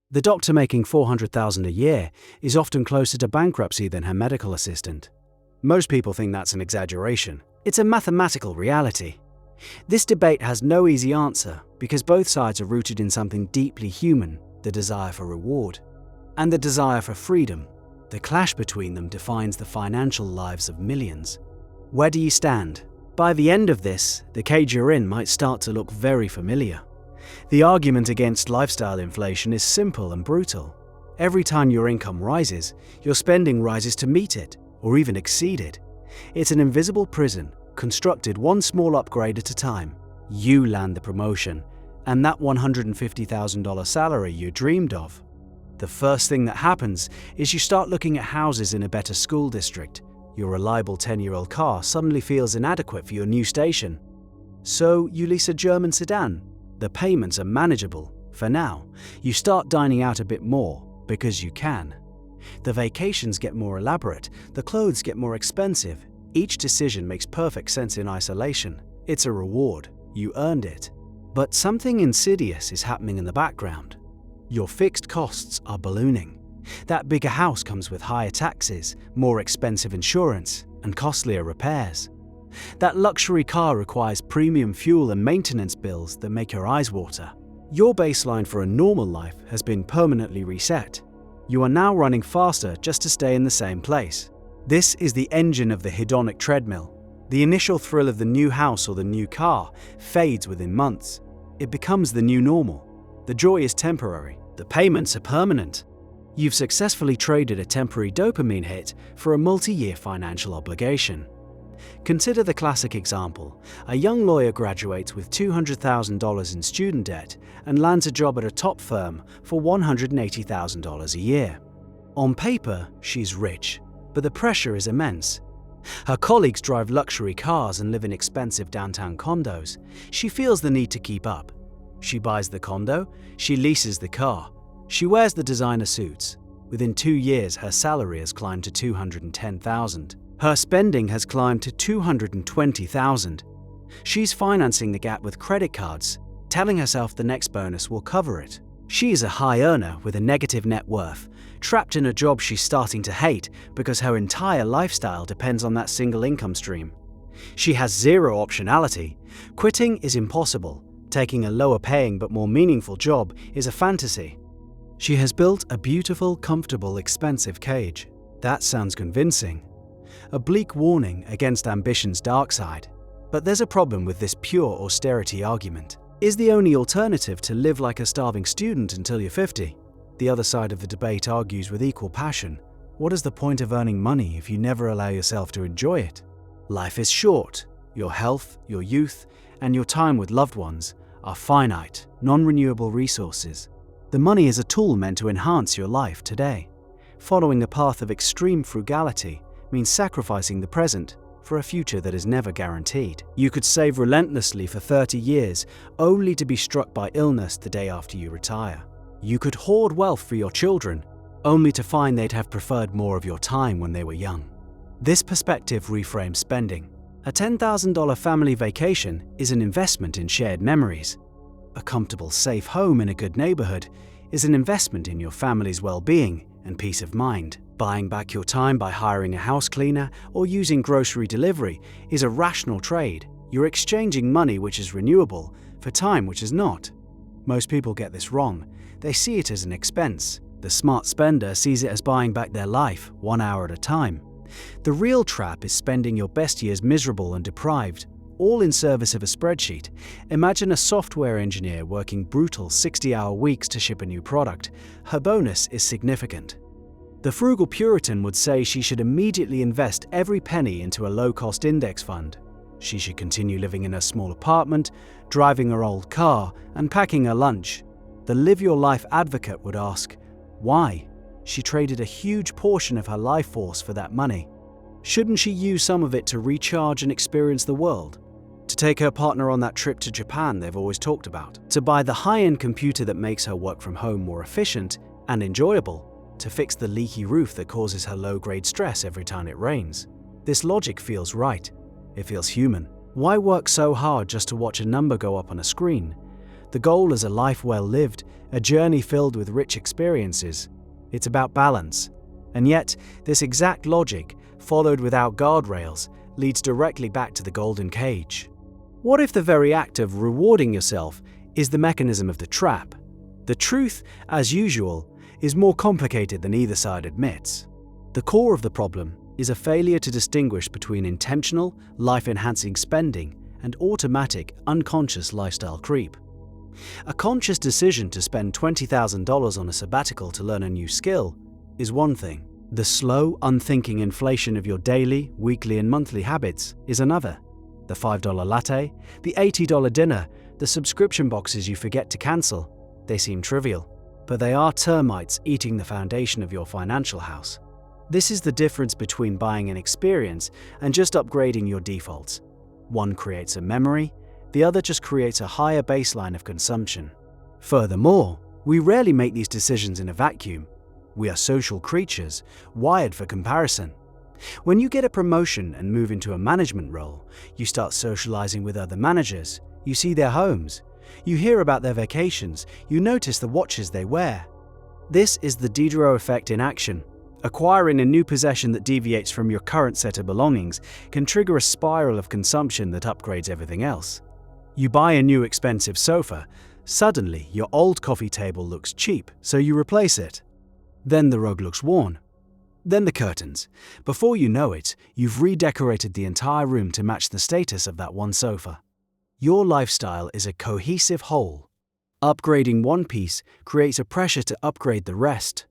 The doctor making $400,000 a year is often closer to bankruptcy than her medical assistant. Most people think that's an exaggeration. It's a mathematical reality. This debate has no easy answer because both sides are rooted in something deeply human, the desire for reward, and the desire for freedom. The clash between them defines the financial lives of millions. Where do you stand? By the end of this, the cage you're in might start to look very familiar. The argument against lifestyle inflation is simple and brutal. Every time your income rises, your spending rises to meet it, or even exceed it. It's an invisible prison, constructed one small upgrade at a time. You land the promotion, and that $150,000 salary you dreamed of. The first thing that happens is you start looking at houses in a better school district. Your reliable 10-year-old car suddenly feels inadequate for your new station. So you lease a German sedan. The payments are manageable. For now, you start dining out a bit more because you can. The vacations get more elaborate, the clothes get more expensive. Each decision makes perfect sense in isolation. It's a reward. You earned it. But something insidious is happening in the background. Your fixed costs are ballooning. That bigger house comes with higher taxes, more expensive insurance, and costlier repairs. That luxury car requires premium fuel and maintenance bills that make your eyes water. Your baseline for a normal life has been permanently reset. You are now running faster just to stay in the same place. This is the engine of the hedonic treadmill. The initial thrill of the new house or the new car fades within months. It becomes the new normal. The joy is temporary. The payments are permanent. You've successfully traded a temporary dopamine hit for a multi-year financial obligation. Consider the classic example. A young lawyer graduates with $200,000 in student debt and lands a job at a top firm for $180,000 a year. On paper, she's rich, but the pressure is immense. Her colleagues drive luxury cars and live in expensive downtown condos. She feels the need to keep up. She buys the condo, she leases the car, she wears the designer suits. Within 2 years, her salary has climbed to $210,000. Her spending has climbed to $220,000. She's financing the gap with credit cards, telling herself the next bonus will cover it. She is a high earner with a negative net worth, trapped in a job she's starting to hate because her entire lifestyle depends on that single income stream. She has zero optionality. Quitting is impossible. Taking a lower-paying but more meaningful job is a fantasy. She has built a beautiful, comfortable, expensive cage. That sounds convincing. A bleak warning against ambition's dark side. But there's a problem with this pure austerity argument. Is the only alternative to live like a starving student until you're 50? The other side of the debate argues with equal passion. What is the point of earning money if you never allow yourself to enjoy it? Life is short. Your health, your youth, and your time with loved ones are finite, non-renewable resources. The money is a tool meant to enhance your life today. Following a path of extreme frugality means sacrificing the present for a future that is never guaranteed. You could save relentlessly for 30 years only to be struck by illness the day after you retire. You could hoard wealth for your children only to find they'd have preferred more of your time when they were young. This perspective reframes spending. A $10,000 family vacation is an investment in shared memories. A comfortable, safe home in a good neighborhood is an investment in your family's well-being and peace of mind. Buying back your time by hiring a house cleaner or using grocery delivery is a rational trade. You're exchanging money which is renewable for time which is not. Most people get this wrong. They see it as an expense. The smart spender sees it as buying back their life, 1 hour at a time. The real trap is spending your best years miserable and deprived, all in service of a spreadsheet. Imagine a software engineer working brutal 60-hour weeks to ship a new product. Her bonus is significant. The frugal Puritan would say she should immediately invest every penny into a low-cost index fund. She should continue living in her small apartment, driving her old car, and packing her lunch. The live-your-life advocate would ask, why? She traded a huge portion of her life force for that money. Shouldn't she use some of it to recharge and experience the world? To take her partner on that trip to Japan they've always talked about? To buy the high-end computer that makes her work from home more efficient and enjoyable? To fix the leaky roof that causes her low-grade stress every time it rains? This logic feels right. It feels human. Why work so hard just to watch a number go up on a screen? The goal is a life well lived, a journey filled with rich experiences. It's about balance. And yet, this exact logic, followed without guardrails, leads directly back to the golden cage. What if the very act of rewarding yourself is the mechanism of the trap? The truth, as usual, is more complicated than either side admits. The core of the problem is a failure to distinguish between intentional, life-enhancing spending and automatic, unconscious lifestyle creep. A conscious decision to spend $20,000 on a sabbatical to learn a new skill is one thing. The slow, unthinking inflation of your daily, weekly, and monthly habits is another. The $5 latte, the $80 dinner, the subscription boxes you forget to cancel, they seem trivial, but they are termites eating the foundation of your financial house. This is the difference between buying an experience and just upgrading your defaults. One creates a memory, the other just creates a higher baseline of consumption. Furthermore, we rarely make these decisions in a vacuum. We are social creatures, wired for comparison. When you get a promotion and move into a management role, you start socializing with other managers, you see their homes, you hear about their vacations, you notice the watches they wear. This is the Diderot Effect in action. Acquiring a new possession that deviates from your current set of belongings can trigger a spiral of consumption that upgrades everything else. You buy a new expensive sofa, suddenly your old coffee table looks cheap, so you replace it. Then the rug looks worn. Then the curtains. Before you know it, you've redecorated the entire room to match the status of that one sofa. Your lifestyle is a cohesive whole. Upgrading one piece creates a pressure to upgrade the rest.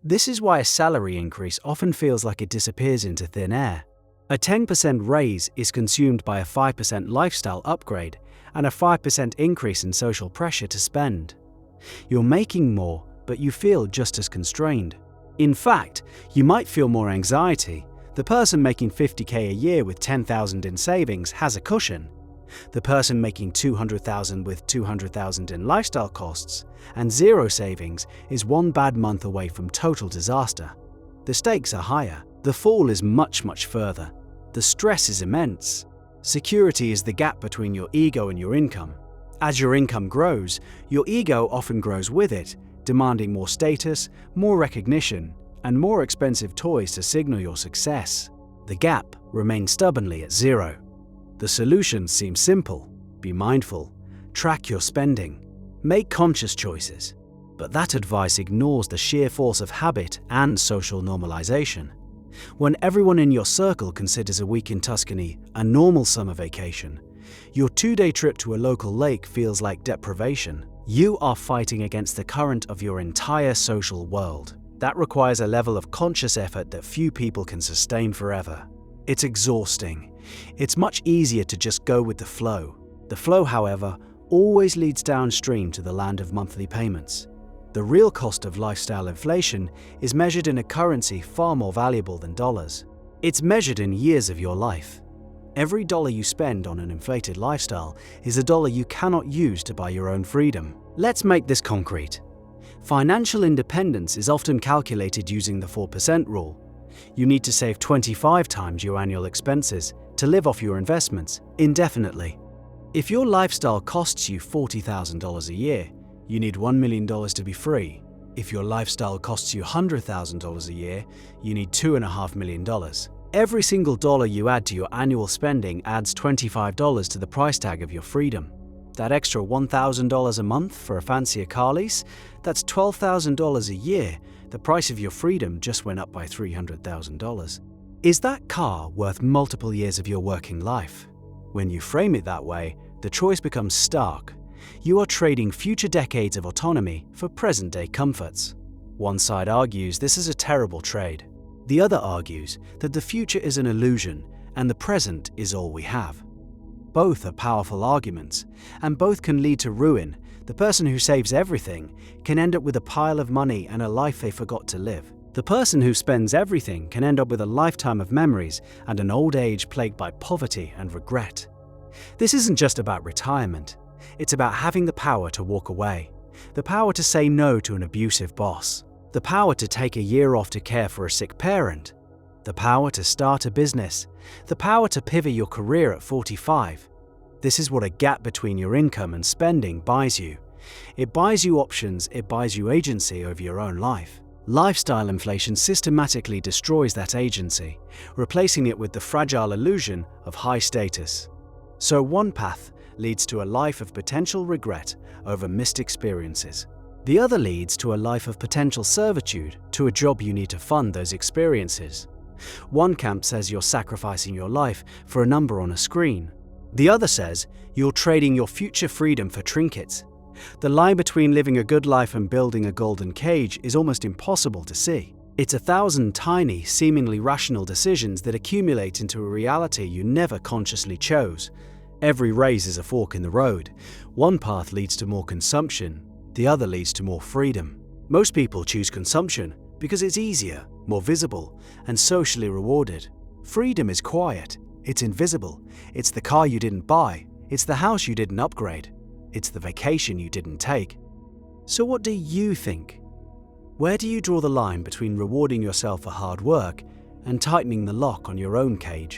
This is why a salary increase often feels like it disappears into thin air. A 10% raise is consumed by a 5% lifestyle upgrade and a 5% increase in social pressure to spend. You're making more, but you feel just as constrained. In fact, you might feel more anxiety. The person making $50K a year with $10,000 in savings has a cushion. The person making $200,000 with $200,000 in lifestyle costs and zero savings is one bad month away from total disaster. The stakes are higher. The fall is much, much further. The stress is immense. Security is the gap between your ego and your income. As your income grows, your ego often grows with it, demanding more status, more recognition, and more expensive toys to signal your success. The gap remains stubbornly at zero. The solutions seem simple. Be mindful, track your spending, make conscious choices. But that advice ignores the sheer force of habit and social normalization. When everyone in your circle considers a week in Tuscany a normal summer vacation, your 2-day trip to a local lake feels like deprivation. You are fighting against the current of your entire social world. That requires a level of conscious effort that few people can sustain forever. It's exhausting. It's much easier to just go with the flow. The flow, however, always leads downstream to the land of monthly payments. The real cost of lifestyle inflation is measured in a currency far more valuable than dollars. It's measured in years of your life. Every dollar you spend on an inflated lifestyle is a dollar you cannot use to buy your own freedom. Let's make this concrete. Financial independence is often calculated using the 4% rule. You need to save 25 times your annual expenses to live off your investments indefinitely. If your lifestyle costs you $40,000 a year, you need $1 million to be free. If your lifestyle costs you $100,000 a year, you need $2.5 million. Every single dollar you add to your annual spending adds $25 to the price tag of your freedom. That extra $1,000 a month for a fancier car lease, that's $12,000 a year. The price of your freedom just went up by $300,000. Is that car worth multiple years of your working life? When you frame it that way, the choice becomes stark. You are trading future decades of autonomy for present-day comforts. One side argues this is a terrible trade. The other argues that the future is an illusion and the present is all we have. Both are powerful arguments, and both can lead to ruin. The person who saves everything can end up with a pile of money and a life they forgot to live. The person who spends everything can end up with a lifetime of memories and an old age plagued by poverty and regret. This isn't just about retirement. It's about having the power to walk away, the power to say no to an abusive boss, the power to take a year off to care for a sick parent, the power to start a business, the power to pivot your career at 45. This is what a gap between your income and spending buys you. It buys you options, it buys you agency over your own life. Lifestyle inflation systematically destroys that agency, replacing it with the fragile illusion of high status. So one path leads to a life of potential regret over missed experiences. The other leads to a life of potential servitude to a job you need to fund those experiences. One camp says you're sacrificing your life for a number on a screen. The other says you're trading your future freedom for trinkets. The line between living a good life and building a golden cage is almost impossible to see. It's 1,000 tiny, seemingly rational decisions that accumulate into a reality you never consciously chose. Every race is a fork in the road. One path leads to more consumption, the other leads to more freedom. Most people choose consumption because it's easier, more visible, and socially rewarded. Freedom is quiet, it's invisible, it's the car you didn't buy, it's the house you didn't upgrade, it's the vacation you didn't take. So what do you think? Where do you draw the line between rewarding yourself for hard work and tightening the lock on your own cage?